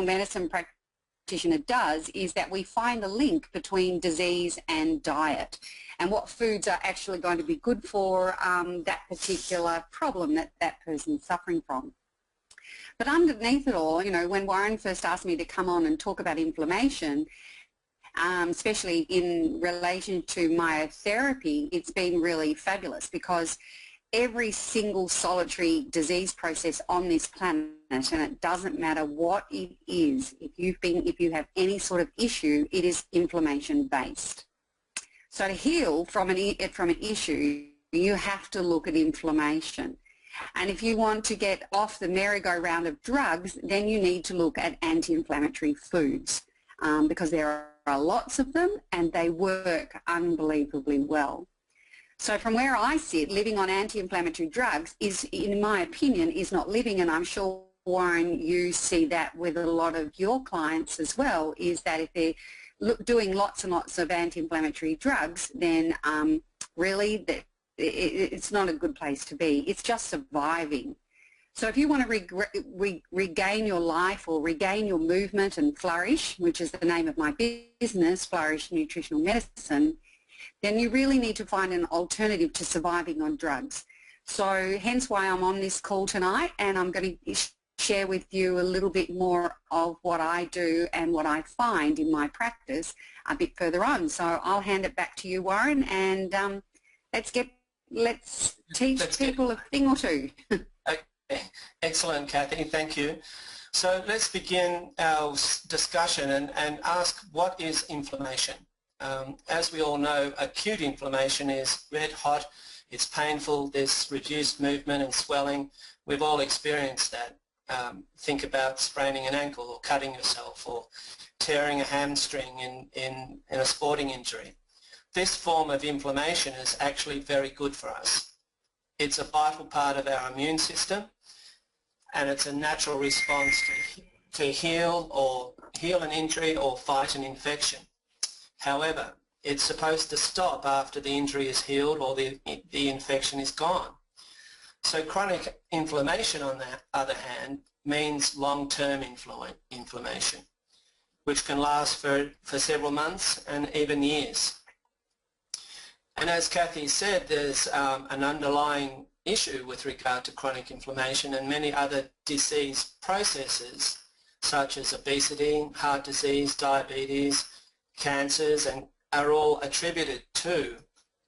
nutritional medicine practitioner does is that we find the link between disease and diet and what foods are actually going to be good for that particular problem that that person's suffering from. But underneath it all, you know, when Warren first asked me to come on and talk about inflammation, especially in relation to myotherapy, it's been really fabulous because every single solitary disease process on this planet, and it doesn't matter what it is, if you have any sort of issue, it is inflammation based. So to heal from an issue, you have to look at inflammation. And if you want to get off the merry-go-round of drugs, then you need to look at anti-inflammatory foods because there are lots of them and they work unbelievably well. So from where I sit, living on anti-inflammatory drugs is, in my opinion, is not living, and I'm sure, Warren, you see that with a lot of your clients as well, is that if they're doing lots and lots of anti-inflammatory drugs, then really it's not a good place to be. It's just surviving. So if you want to regain your life or regain your movement and flourish, which is the name of my business, Flourish Nutritional Medicine, then you really need to find an alternative to surviving on drugs. So hence why I'm on this call tonight, and I'm going to share with you a little bit more of what I do and what I find in my practice a bit further on. So I'll hand it back to you, Warren, and let's teach people a thing or two. Okay. Excellent, Kathy. Thank you. So let's begin our discussion and ask, what is inflammation? As we all know, acute inflammation is red hot, it's painful, there's reduced movement and swelling. We've all experienced that. Think about spraining an ankle or cutting yourself or tearing a hamstring in a sporting injury. This form of inflammation is actually very good for us. It's a vital part of our immune system, and it's a natural response to heal an injury or fight an infection. However, it's supposed to stop after the injury is healed or the infection is gone. So chronic inflammation, on the other hand, means long-term inflammation, which can last for several months and even years. And as Kathy said, there's an underlying issue with regard to chronic inflammation and many other disease processes such as obesity, heart disease, diabetes, cancers, and are all attributed to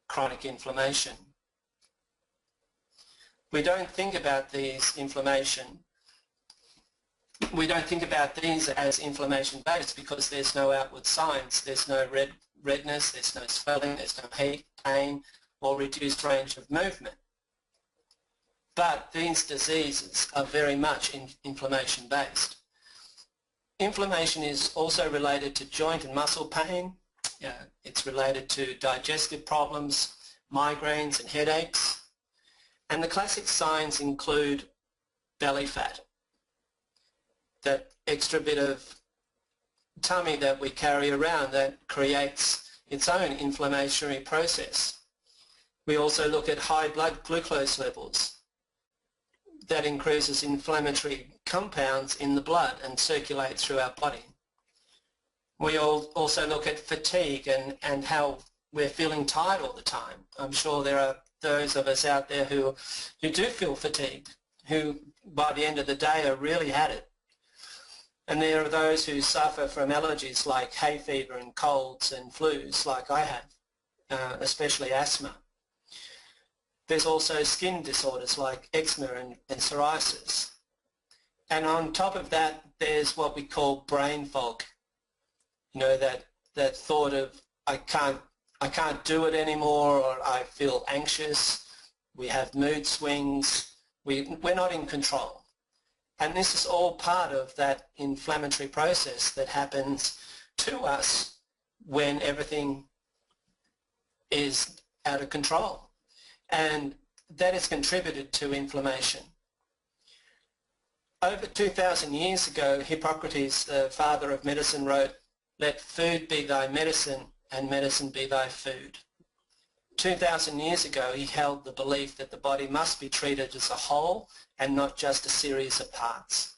chronic inflammation. We don't think about these as inflammation-based because there's no outward signs. There's no redness, there's no swelling, there's no heat, pain, or reduced range of movement. But these diseases are very much inflammation-based. Inflammation is also related to joint and muscle pain. It's related to digestive problems, migraines and headaches. And the classic signs include belly fat, that extra bit of tummy that we carry around that creates its own inflammatory process. We also look at high blood glucose levels. That increases inflammatory compounds in the blood and circulate through our body. We also look at fatigue and how we're feeling tired all the time. I'm sure there are those of us out there who do feel fatigued, who by the end of the day are really at it. And there are those who suffer from allergies like hay fever and colds and flus like I have, especially asthma. There's also skin disorders like eczema and psoriasis. And on top of that, there's what we call brain fog. You know, that thought of I can't do it anymore, or I feel anxious, we have mood swings, we're not in control. And this is all part of that inflammatory process that happens to us when everything is out of control. And that has contributed to inflammation. Over 2,000 years ago, Hippocrates, the father of medicine, wrote, "Let food be thy medicine and medicine be thy food." 2,000 years ago, he held the belief that the body must be treated as a whole and not just a series of parts.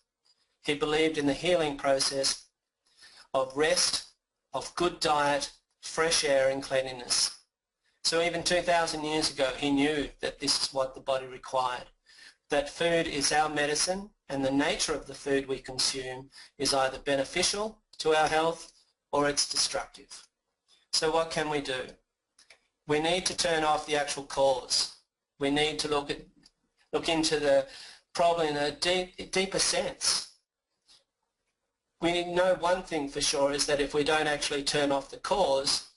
He believed in the healing process of rest, of good diet, fresh air and cleanliness. So even 2,000 years ago he knew that this is what the body required, that food is our medicine and the nature of the food we consume is either beneficial to our health or it's destructive. So what can we do? We need to turn off the actual cause. We need to look into the problem in a deeper sense. We know one thing for sure is that if we don't actually turn off the cause,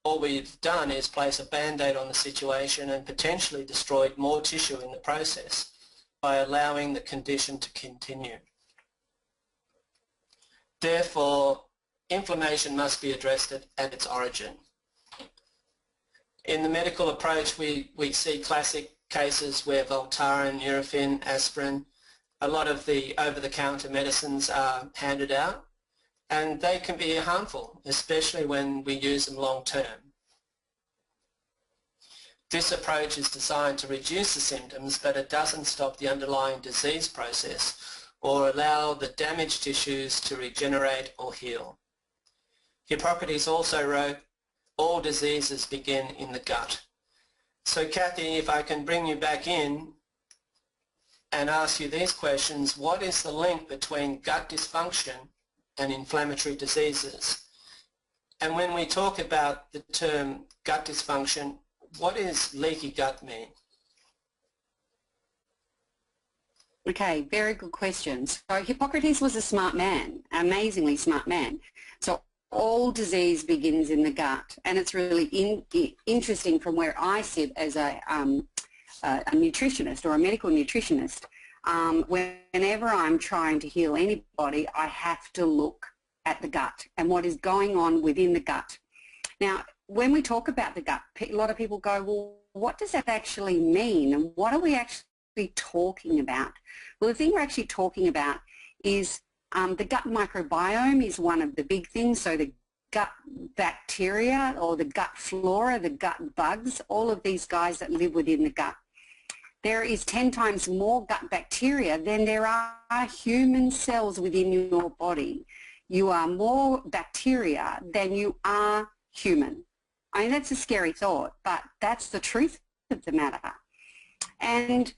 all we've done is place a band-aid on the situation and potentially destroyed more tissue in the process by allowing the condition to continue. Therefore, inflammation must be addressed at its origin. In the medical approach, we see classic cases where Voltaren, Nurofen, aspirin, a lot of the over-the-counter medicines are handed out, and they can be harmful, especially when we use them long-term. This approach is designed to reduce the symptoms, but it doesn't stop the underlying disease process or allow the damaged tissues to regenerate or heal. Hippocrates also wrote, all diseases begin in the gut. So Kathy, if I can bring you back in and ask you these questions, what is the link between gut dysfunction and inflammatory diseases? And when we talk about the term gut dysfunction, what does leaky gut mean? Okay, very good questions. So Hippocrates was a smart man, amazingly smart man. So all disease begins in the gut, and it's really interesting from where I sit as a nutritionist or a medical nutritionist. Whenever I'm trying to heal anybody, I have to look at the gut and what is going on within the gut. Now, when we talk about the gut, a lot of people go, well, what does that actually mean, and what are we actually talking about? Well, the thing we're actually talking about is the gut microbiome is one of the big things, so the gut bacteria or the gut flora, the gut bugs, all of these guys that live within the gut. There is 10 times more gut bacteria than there are human cells within your body. You are more bacteria than you are human. I mean, that's a scary thought, but that's the truth of the matter. And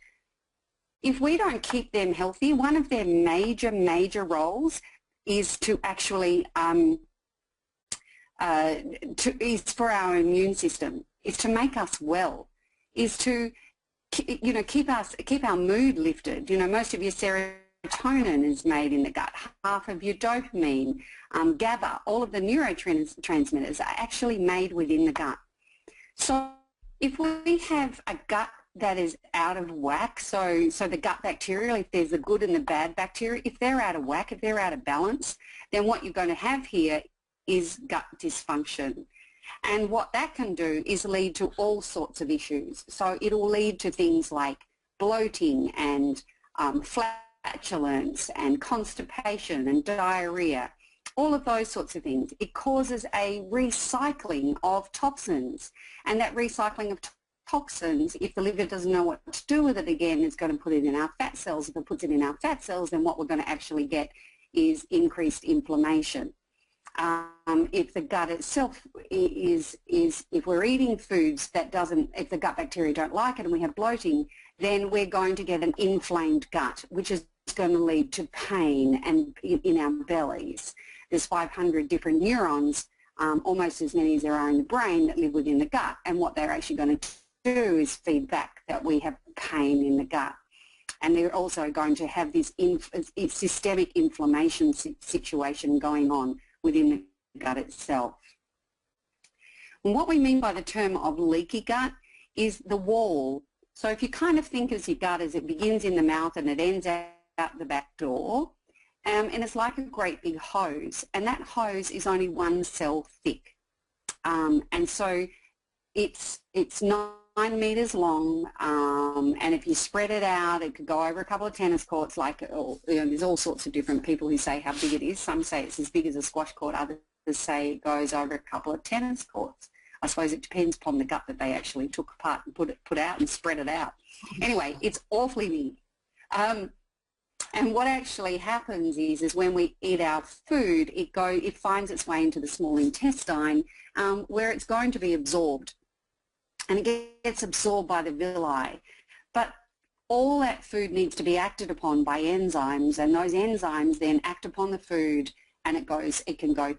if we don't keep them healthy, one of their major roles is to actually is for our immune system, is to make us well, is to keep our mood lifted. You know, most of your serotonin is made in the gut, half of your dopamine, GABA, all of the neurotransmitters are actually made within the gut. So if we have a gut that is out of whack, so the gut bacteria, if there's the good and the bad bacteria, if they're out of whack, if they're out of balance, then what you're going to have here is gut dysfunction. And what that can do is lead to all sorts of issues. So it'll lead to things like bloating and flatulence and constipation and diarrhea, all of those sorts of things. It causes a recycling of toxins, and that recycling of toxins, if the liver doesn't know what to do with it again, it's going to put it in our fat cells. If it puts it in our fat cells, then what we're going to actually get is increased inflammation. If the gut itself is if we're eating foods that if the gut bacteria don't like it and we have bloating, then we're going to get an inflamed gut, which is going to lead to pain and in our bellies. There's 500 different neurons, almost as many as there are in the brain, that live within the gut, and what they're actually going to do is feed back that we have pain in the gut. And they're also going to have this systemic inflammation situation going on within the gut itself. And what we mean by the term of leaky gut is the wall. So if you kind of think of your gut as it begins in the mouth and it ends out the back door, and it's like a great big hose, and that hose is only 1 cell thick. And so it's 9 meters long, and if you spread it out, it could go over a couple of tennis courts. There's all sorts of different people who say how big it is. Some say it's as big as a squash court. Others say it goes over a couple of tennis courts. I suppose it depends upon the gut that they actually took apart and put out and spread it out. Anyway, it's awfully big. And what actually happens is when we eat our food, it finds its way into the small intestine where it's going to be absorbed. And it gets absorbed by the villi. But all that food needs to be acted upon by enzymes, and those enzymes then act upon the food, and it can go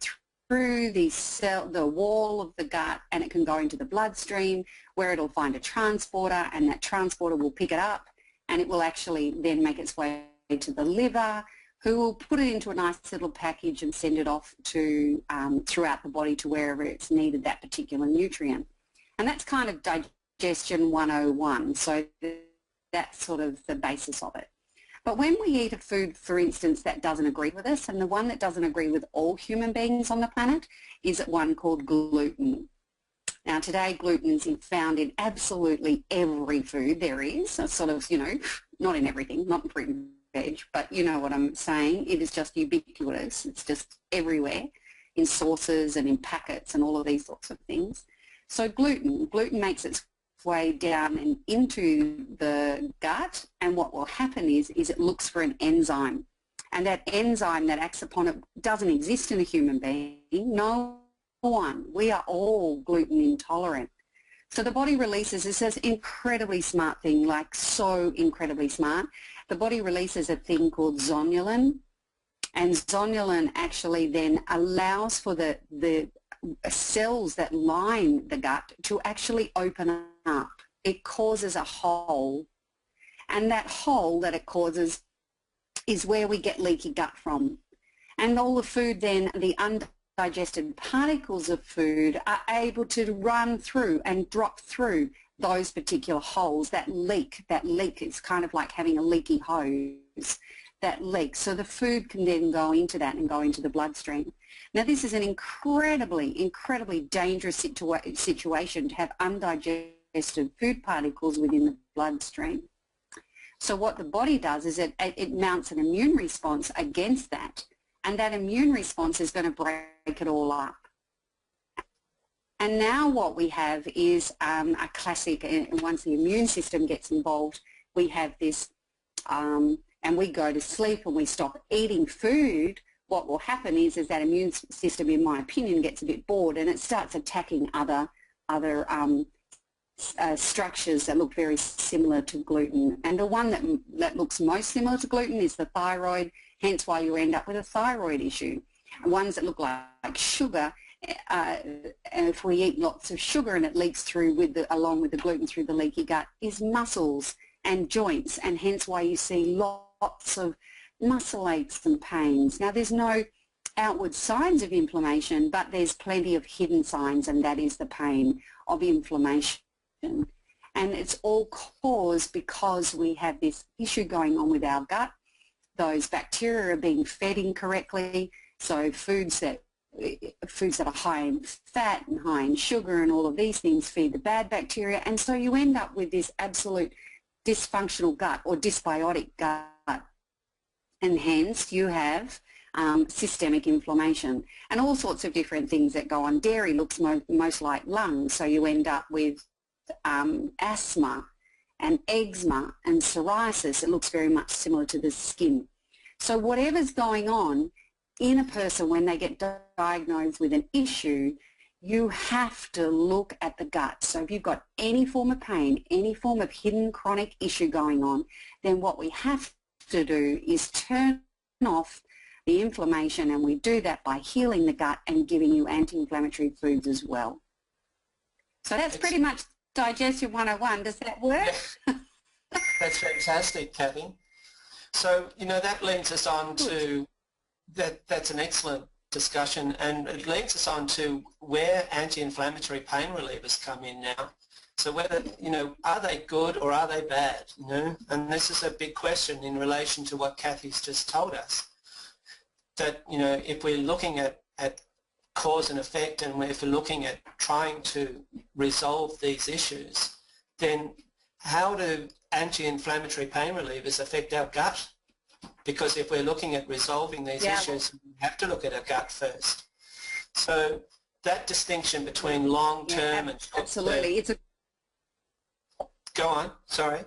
through the wall of the gut, and it can go into the bloodstream where it'll find a transporter, and that transporter will pick it up, and it will actually then make its way to the liver, who will put it into a nice little package and send it off to throughout the body to wherever it's needed, that particular nutrient. And that's kind of digestion 101, so that's sort of the basis of it. But when we eat a food, for instance, that doesn't agree with us, and the one that doesn't agree with all human beings on the planet is one called gluten. Now today gluten is found in absolutely every food there is, sort of, you know, not in everything, not in fruit and veg, but you know what I'm saying. It is just ubiquitous. It's just everywhere in sauces and in packets and all of these sorts of things. So gluten makes its way down and into the gut, and what will happen is it looks for an enzyme, and that enzyme that acts upon it doesn't exist in a human being. No one. We are all gluten intolerant. So the body releases this incredibly smart thing, like so incredibly smart. The body releases a thing called zonulin, and zonulin actually then allows for the cells that line the gut to actually open up. It causes a hole, and that hole that it causes is where we get leaky gut from. And all the food then, the undigested particles of food are able to run through and drop through those particular holes. That leak is kind of like having a leaky hose, that leak. So the food can then go into that and go into the bloodstream. Now this is an incredibly dangerous situation to have undigested food particles within the bloodstream. So what the body does is it mounts an immune response against that, and that immune response is going to break it all up. And now what we have is a classic, and once the immune system gets involved, we have this, and we go to sleep and we stop eating food. What will happen is that immune system, in my opinion, gets a bit bored, and it starts attacking other structures that look very similar to gluten. And the one that looks most similar to gluten is the thyroid, hence why you end up with a thyroid issue. Ones that look like sugar, and if we eat lots of sugar and it leaks through along with the gluten through the leaky gut, is muscles and joints, and hence why you see lots of muscle aches and pains. Now there's no outward signs of inflammation, but there's plenty of hidden signs, and that is the pain of inflammation. And it's all caused because we have this issue going on with our gut. Those bacteria are being fed incorrectly, so foods that are high in fat and high in sugar and all of these things feed the bad bacteria, and so you end up with this absolute dysfunctional gut or dysbiotic gut, and hence you have systemic inflammation and all sorts of different things that go on. Dairy looks most like lungs, so you end up with asthma and eczema and psoriasis. It looks very much similar to the skin. So whatever's going on in a person when they get diagnosed with an issue, you have to look at the gut. So if you've got any form of pain, any form of hidden chronic issue going on, then what we have to do is turn off the inflammation, and we do that by healing the gut and giving you anti-inflammatory foods as well. So that's pretty much Digestion 101. Does that work? Yeah. That's fantastic, Kathy. So, you know, that leads us on to, that's an excellent discussion, and it leads us on to where anti-inflammatory pain relievers come in now. So whether, you know, are they good or are they bad, you know? And this is a big question in relation to what Kathy's just told us. That, you know, if we're looking at cause and effect, and if we're looking at trying to resolve these issues, then how do anti-inflammatory pain relievers affect our gut? Because if we're looking at resolving these issues, we have to look at our gut first. So that distinction between long-term and short-term... Absolutely. Go on, sorry.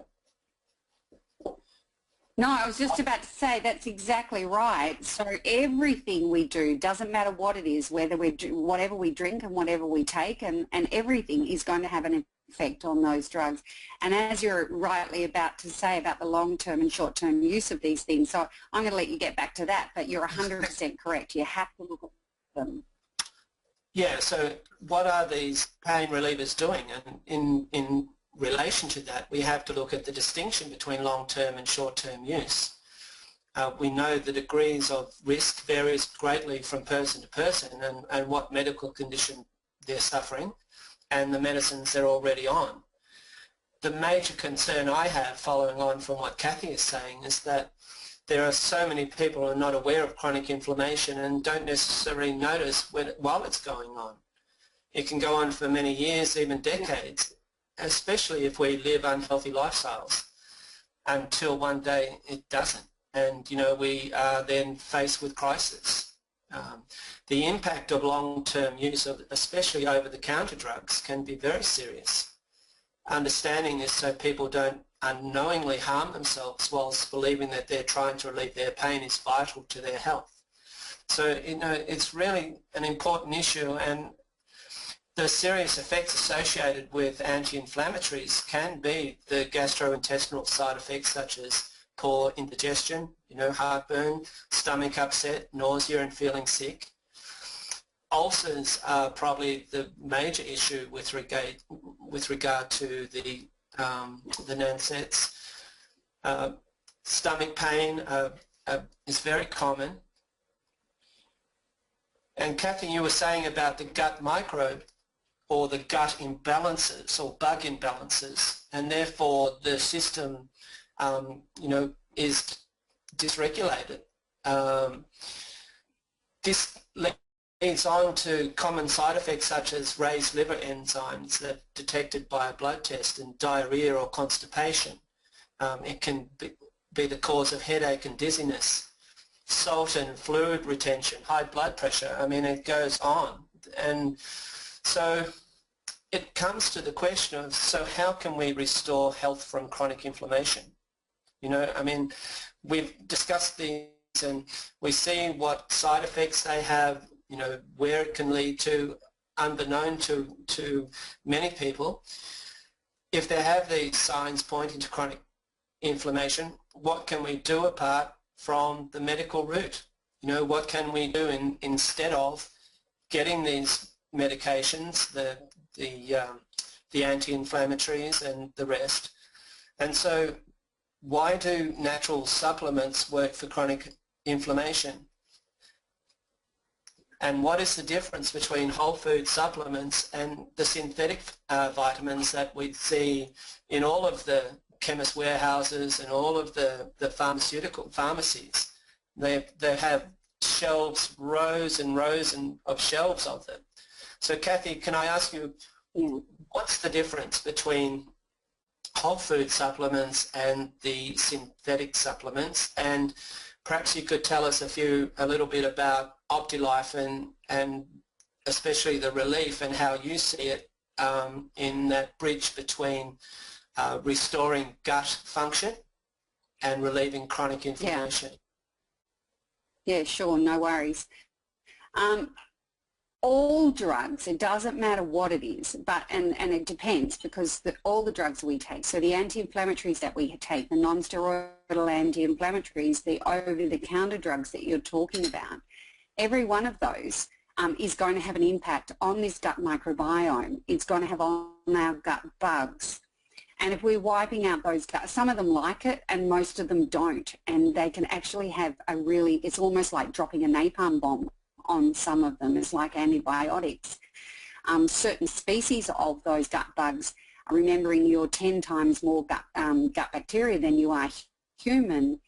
No, I was just about to say that's exactly right. So everything we do, doesn't matter what it is, whether whatever we drink and whatever we take, and everything is going to have an effect on those drugs. And as you're rightly about to say about the long-term and short-term use of these things, so I'm going to let you get back to that, but you're 100% correct. You have to look at them. Yeah, so what are these pain relievers doing? And in relation to that, we have to look at the distinction between long-term and short-term use. We know the degrees of risk varies greatly from person to person, and what medical condition they're suffering and the medicines they're already on. The major concern I have, following on from what Kathy is saying, is that there are so many people who are not aware of chronic inflammation and don't necessarily notice while it's going on. It can go on for many years, even decades, especially if we live unhealthy lifestyles, until one day it doesn't. And, you know, we are then faced with crisis. The impact of long-term use of especially over-the-counter drugs can be very serious. Understanding this so people don't unknowingly harm themselves whilst believing that they're trying to relieve their pain is vital to their health. So, you know, it's really an important issue, and the serious effects associated with anti-inflammatories can be the gastrointestinal side effects such as poor indigestion, you know, heartburn, stomach upset, nausea and feeling sick. Ulcers are probably the major issue with regard to the NSAIDs. Stomach pain is very common. And Kathy, you were saying about the gut microbe, or the gut imbalances or bug imbalances, and therefore the system, you know, is dysregulated. This leads on to common side effects such as raised liver enzymes that are detected by a blood test, and diarrhea or constipation. It can be the cause of headache and dizziness, salt and fluid retention, high blood pressure. I mean, it goes on. And so it comes to the question of, so how can we restore health from chronic inflammation? You know, I mean, we've discussed these and we see what side effects they have, you know, where it can lead to, unbeknown to many people. If they have these signs pointing to chronic inflammation, what can we do apart from the medical route? You know, what can we do instead of getting these medications, the anti-inflammatories and the rest? And so why do natural supplements work for chronic inflammation? And what is the difference between whole food supplements and the synthetic vitamins that we see in all of the chemist warehouses and all of the pharmaceutical pharmacies? They have shelves, rows and rows of shelves of them. So Kathy, can I ask you, what's the difference between whole food supplements and the synthetic supplements? And perhaps you could tell us a little bit about Optilife and especially the relief and how you see it in that bridge between restoring gut function and relieving chronic inflammation. Yeah, sure, no worries. All drugs, it doesn't matter what it is, but and it depends, because all the drugs we take, so the anti-inflammatories that we take, the non-steroidal anti-inflammatories, the over-the-counter drugs that you're talking about, every one of those is going to have an impact on this gut microbiome. It's going to have on our gut bugs. And if we're wiping out those guts, some of them like it and most of them don't, and they can actually have it's almost like dropping a napalm bomb on some of them. It's like antibiotics. Certain species of those gut bugs, remembering you're 10 times more gut bacteria than you are human,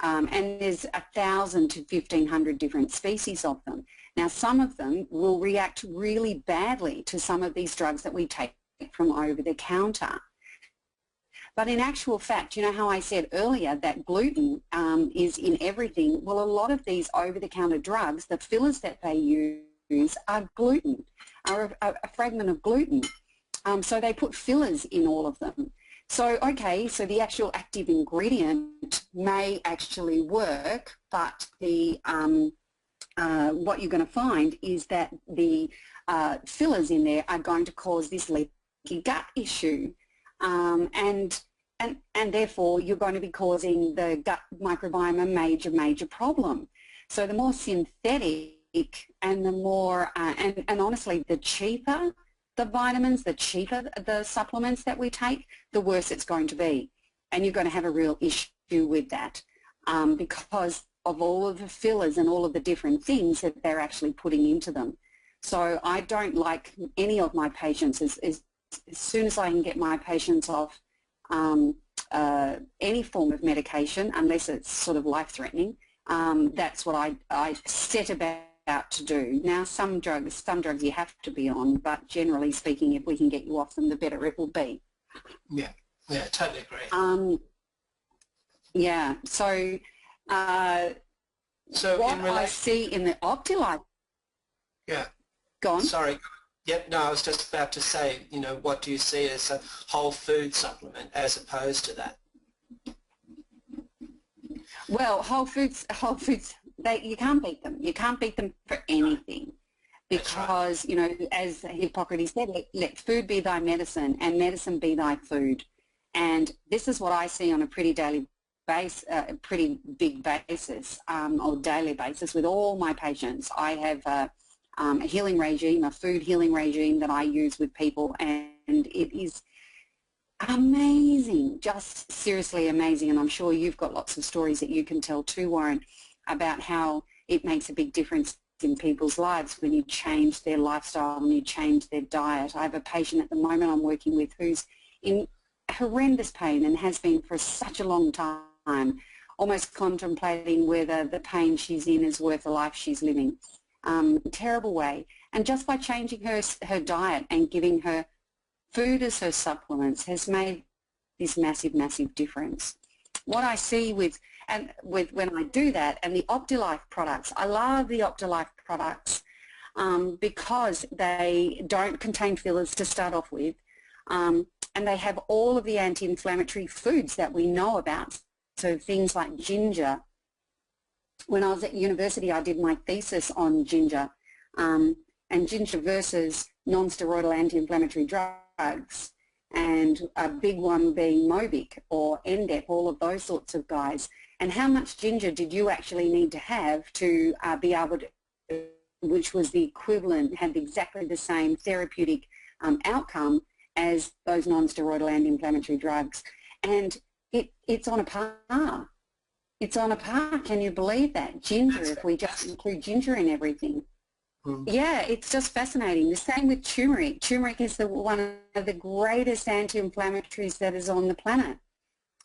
and there's 1,000 to 1,500 different species of them. Now, some of them will react really badly to some of these drugs that we take from over the counter. But in actual fact, you know how I said earlier that gluten is in everything? Well, a lot of these over-the-counter drugs, the fillers that they use are gluten, are a fragment of gluten. So they put fillers in all of them. So, okay, so the actual active ingredient may actually work, but the what you're going to find is that the fillers in there are going to cause this leaky gut issue, and therefore you're going to be causing the gut microbiome a major problem. So the more synthetic and the more, and honestly, the cheaper the vitamins, the cheaper the supplements that we take, the worse it's going to be. And you're going to have a real issue with that because of all of the fillers and all of the different things that they're actually putting into them. So I don't like any of my patients, as soon as I can get my patients off any form of medication, unless it's sort of life-threatening, that's what I set about to do. Now, some drugs you have to be on, but generally speaking, if we can get you off them, the better it will be. Yeah, totally agree. Yeah, so what I see in the Optilife. Yeah. Go on. Sorry. Yep, no, I was just about to say, you know, what do you see as a whole food supplement as opposed to that? Well, whole foods, you can't beat them. You can't beat them for anything, because, you know, as Hippocrates said, let food be thy medicine and medicine be thy food. And this is what I see on a pretty pretty big basis, or daily basis with all my patients. I have a healing regime, a food healing regime that I use with people, and it is amazing, just seriously amazing. And I'm sure you've got lots of stories that you can tell too, Warren, about how it makes a big difference in people's lives when you change their lifestyle and you change their diet. I have a patient at the moment I'm working with who's in horrendous pain and has been for such a long time, almost contemplating whether the pain she's in is worth the life she's living. Terrible way. And just by changing her diet and giving her food as her supplements has made this massive, massive difference. What I see with when I do that, and the Optilife products, I love the Optilife products because they don't contain fillers to start off with, and they have all of the anti-inflammatory foods that we know about. So things like ginger. When I was at university, I did my thesis on ginger, and ginger versus non-steroidal anti-inflammatory drugs, and a big one being Mobic or Endep, all of those sorts of guys. And how much ginger did you actually need to have to be able to, which was the equivalent, had exactly the same therapeutic outcome as those non-steroidal anti-inflammatory drugs. And it's on a par. It's on a par. Can you believe that? Ginger, if we just include ginger in everything. Yeah, it's just fascinating. The same with turmeric. Turmeric is one of the greatest anti-inflammatories that is on the planet.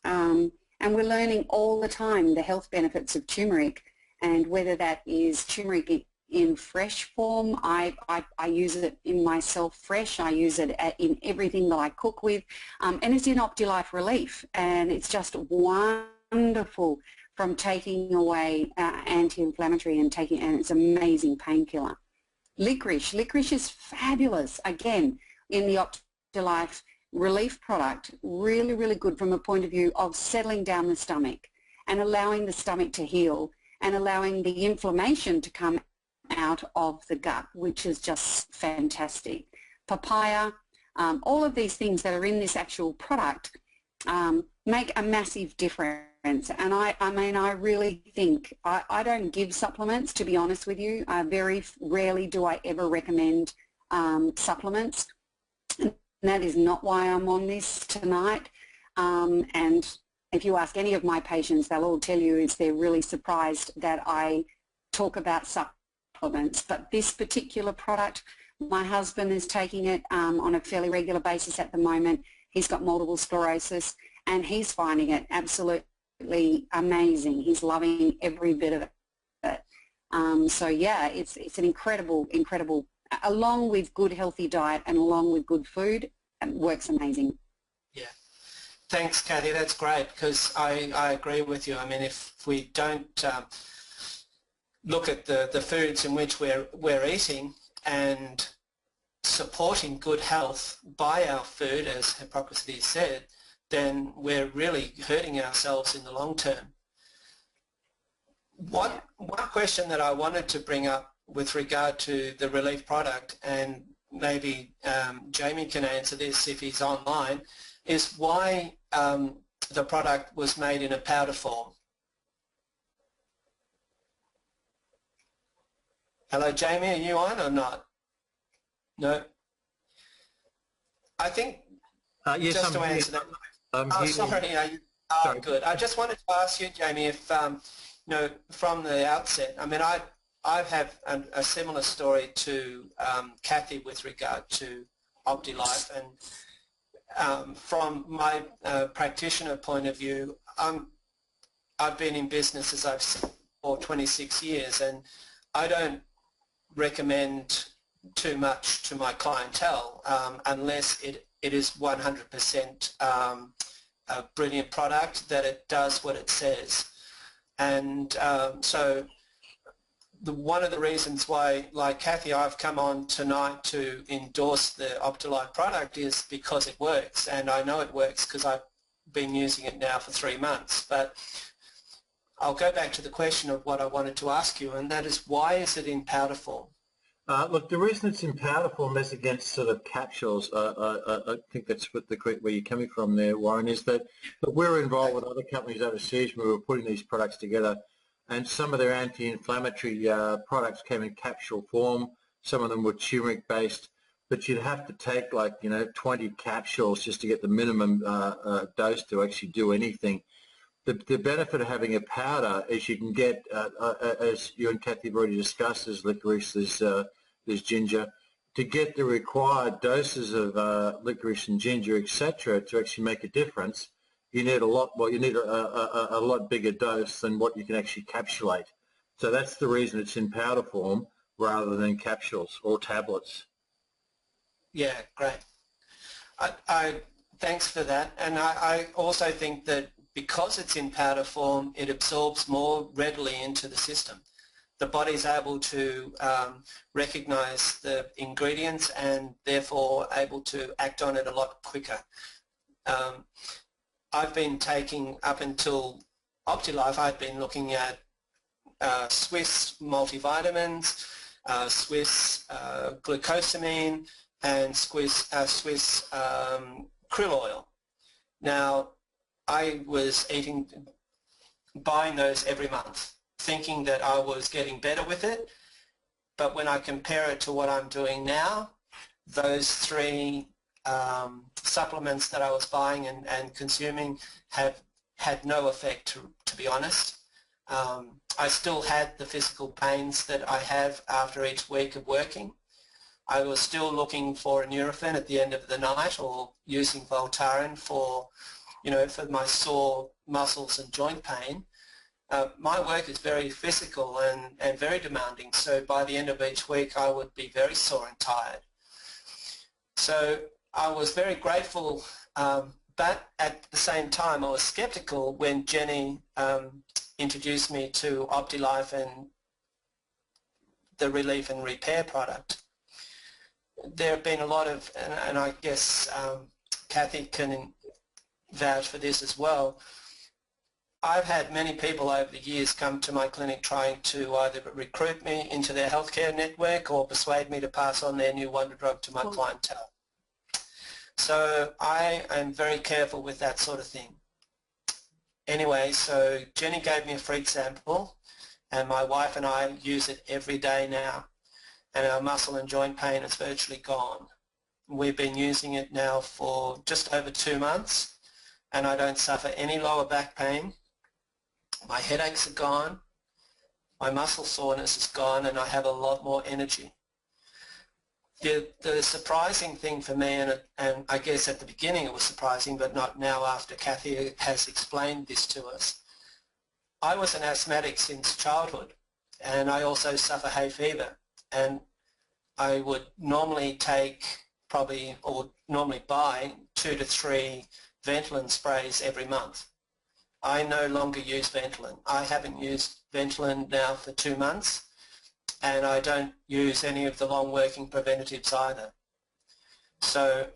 And we're learning all the time the health benefits of turmeric, and whether that is turmeric in fresh form. I use it in myself fresh. I use it in everything that I cook with. And it's in Optilife Relief, and it's just wonderful from taking away anti-inflammatory and it's an amazing painkiller. Licorice is fabulous, again, in the Optilife Relief product, really, really good from a point of view of settling down the stomach and allowing the stomach to heal and allowing the inflammation to come out of the gut, which is just fantastic. Papaya, all of these things that are in this actual product make a massive difference. And I mean, I really think, I don't give supplements, to be honest with you. Very rarely do I ever recommend supplements. And that is not why I'm on this tonight. And if you ask any of my patients, they'll all tell you they're really surprised that I talk about supplements. But this particular product, my husband is taking it on a fairly regular basis at the moment. He's got multiple sclerosis, and he's finding it absolutely amazing. He's loving every bit of it. So yeah, it's an incredible, along with good healthy diet and along with good food, it works amazing. Yeah. Thanks, Kathy. That's great, because I agree with you. I mean, if we don't look at the foods in which we're eating and supporting good health by our food, as Hippocrates said, then we're really hurting ourselves in the long term. One question that I wanted to bring up with regard to the Relief product, and maybe Jamie can answer this if he's online, is why the product was made in a powder form. Hello, Jamie, are you on or not? No. I think, yes, just to answer that. Oh, sorry. Oh, good. I just wanted to ask you, Jamie, if, you know, from the outset, I mean, I have a similar story to Kathy with regard to OptiLife, and from my practitioner point of view, I've been in business, as I've said, for 26 years, and I don't recommend too much to my clientele unless it is 100% a brilliant product, that it does what it says. And so one of the reasons why, like Kathy, I've come on tonight to endorse the OptiLife product is because it works, and I know it works because I've been using it now for 3 months. But I'll go back to the question of what I wanted to ask you, and that is, why is it in powder form? Look, the reason it's in powder form as against sort of capsules, I think that's what where you're coming from there, Warren, is that we're involved with other companies overseas where we're putting these products together, and some of their anti-inflammatory products came in capsule form. Some of them were turmeric based, but you'd have to take, like, 20 capsules just to get the minimum dose to actually do anything. The benefit of having a powder is you can get, as you and Kathy have already discussed, there's licorice, there's ginger, to get the required doses of licorice and ginger, etc., to actually make a difference. You need a lot. Well, you need a lot bigger dose than what you can actually capsulate. So that's the reason it's in powder form rather than capsules or tablets. Yeah, great. I thanks for that, and I also think that because it's in powder form, it absorbs more readily into the system. The body's able to recognize the ingredients and therefore able to act on it a lot quicker. I've been taking, up until OptiLife, I've been looking at Swiss multivitamins, Swiss glucosamine, and Swiss krill oil. Now, I was buying those every month, thinking that I was getting better with it, but when I compare it to what I'm doing now, those three supplements that I was buying and consuming have had no effect, to be honest. I still had the physical pains that I have after each week of working. I was still looking for a Nurofen at the end of the night, or using Voltaren for for my sore muscles and joint pain. My work is very physical and very demanding, so by the end of each week I would be very sore and tired. So I was very grateful, but at the same time I was skeptical when Jenny introduced me to OptiLife and the Relief and Repair product. There have been a lot of, and I guess Kathy can vouch for this as well, I've had many people over the years come to my clinic trying to either recruit me into their healthcare network or persuade me to pass on their new wonder drug to my clientele. So I am very careful with that sort of thing. Anyway, so Jenny gave me a free sample, and my wife and I use it every day now, and our muscle and joint pain is virtually gone. We've been using it now for just over 2 months, and I don't suffer any lower back pain. My headaches are gone, my muscle soreness is gone, and I have a lot more energy. The surprising thing for me, and I guess at the beginning it was surprising, but not now after Kathy has explained this to us, I was an asthmatic since childhood, and I also suffer hay fever, and I would normally take normally buy 2 to 3 Ventolin sprays every month. I no longer use Ventolin. I haven't used Ventolin now for 2 months, and I don't use any of the long-working preventatives either. So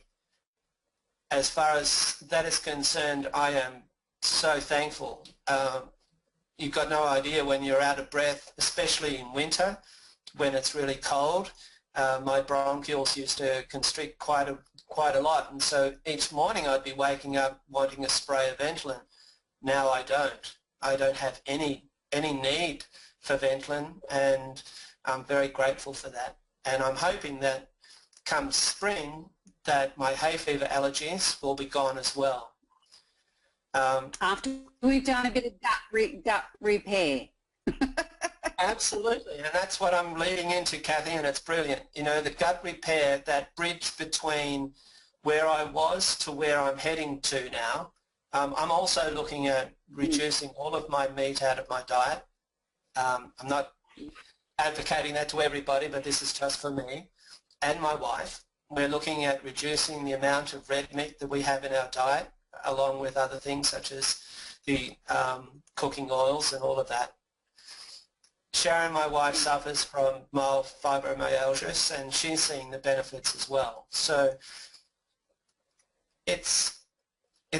as far as that is concerned, I am so thankful. you've got no idea when you're out of breath, especially in winter when it's really cold. My bronchioles used to constrict quite a lot, and so each morning I'd be waking up wanting a spray of Ventolin. Now I don't. I don't have any need for Ventolin, and I'm very grateful for that. And I'm hoping that come spring that my hay fever allergies will be gone as well. After we've done a bit of gut repair. Absolutely, and that's what I'm leading into, Kathy, and it's brilliant. You know, the gut repair, that bridge between where I was to where I'm heading to now. I'm also looking at reducing all of my meat out of my diet. I'm not advocating that to everybody, but this is just for me and my wife. We're looking at reducing the amount of red meat that we have in our diet, along with other things such as the cooking oils and all of that. Sharon, my wife, suffers from mild fibromyalgia, and she's seeing the benefits as well. So it's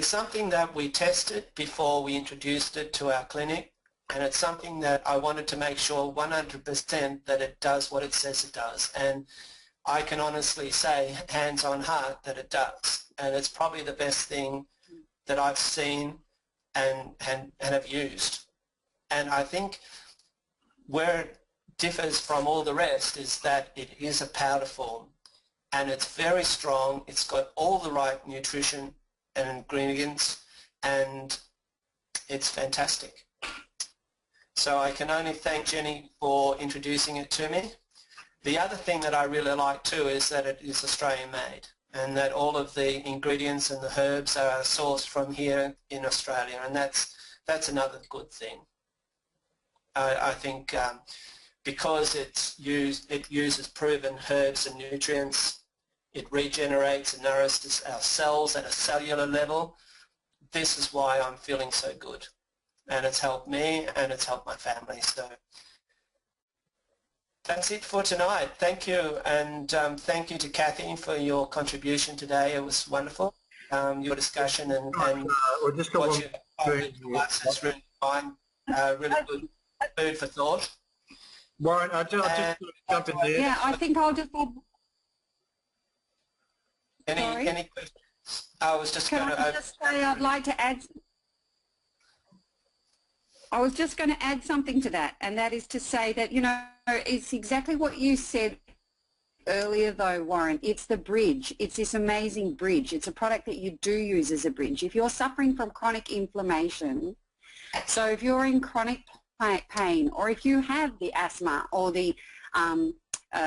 something that we tested before we introduced it to our clinic, and it's something that I wanted to make sure 100% that it does what it says it does. And I can honestly say, hands on heart, that it does. And it's probably the best thing that I've seen and have used. And I think where it differs from all the rest is that it is a powder form, and it's very strong. It's got all the right nutrition and ingredients, and it's fantastic. So I can only thank Jenny for introducing it to me. The other thing that I really like too is that it is Australian made, and that all of the ingredients and the herbs are sourced from here in Australia, and that's another good thing. I think because it uses proven herbs and nutrients, it regenerates and nourishes our cells at a cellular level. This is why I'm feeling so good, and it's helped me and it's helped my family. So that's it for tonight. Thank you, and thank you to Kathy for your contribution today. It was wonderful. Your discussion and what you offered to us is really fine, really good food for thought. Warren, I'll just jump in there. Yeah, I think I'll just add... Any questions? I was just going to... Can I just say I'd like to add... I was just going to add something to that, and that is to say that, you know, it's exactly what you said earlier though, Warren. It's the bridge. It's this amazing bridge. It's a product that you do use as a bridge. If you're suffering from chronic inflammation, so if you're in chronic pain, or if you have the asthma or the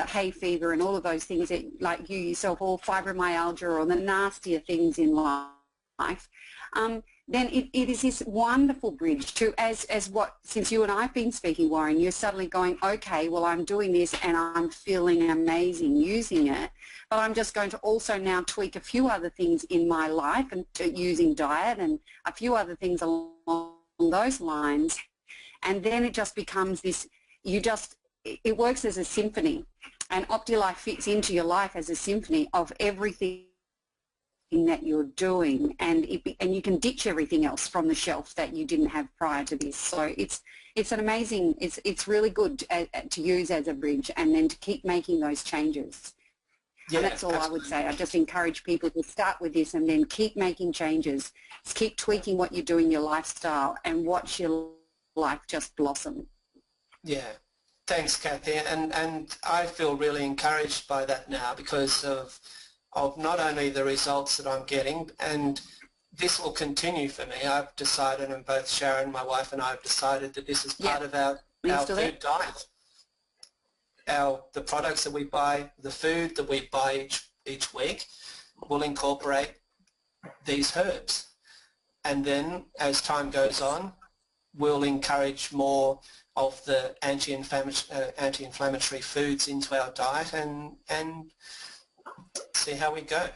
hay fever and all of those things that, like you yourself, or fibromyalgia or the nastier things in life, then it is this wonderful bridge to, since you and I have been speaking, Warren, you're suddenly going, okay, well, I'm doing this and I'm feeling amazing using it, but I'm just going to also now tweak a few other things in my life and using diet and a few other things along those lines. And then it just becomes this, it works as a symphony, and OptiLife fits into your life as a symphony of everything that you're doing, and you can ditch everything else from the shelf that you didn't have prior to this. So it's an amazing, it's really good to use as a bridge, and then to keep making those changes. Yeah, and that's all absolutely. I would say. I just encourage people to start with this and then keep making changes, just keep tweaking what you do in your lifestyle, and watch your life just blossom. Yeah, thanks, Kathy, and I feel really encouraged by that now because of not only the results that I'm getting, and this will continue for me. I've decided, and both Sharon, my wife, and I have decided that this is part of our food diet. The products that we buy, the food that we buy each week will incorporate these herbs. And then as time goes on, we'll encourage more of the anti-inflammatory foods into our diet and see how we go.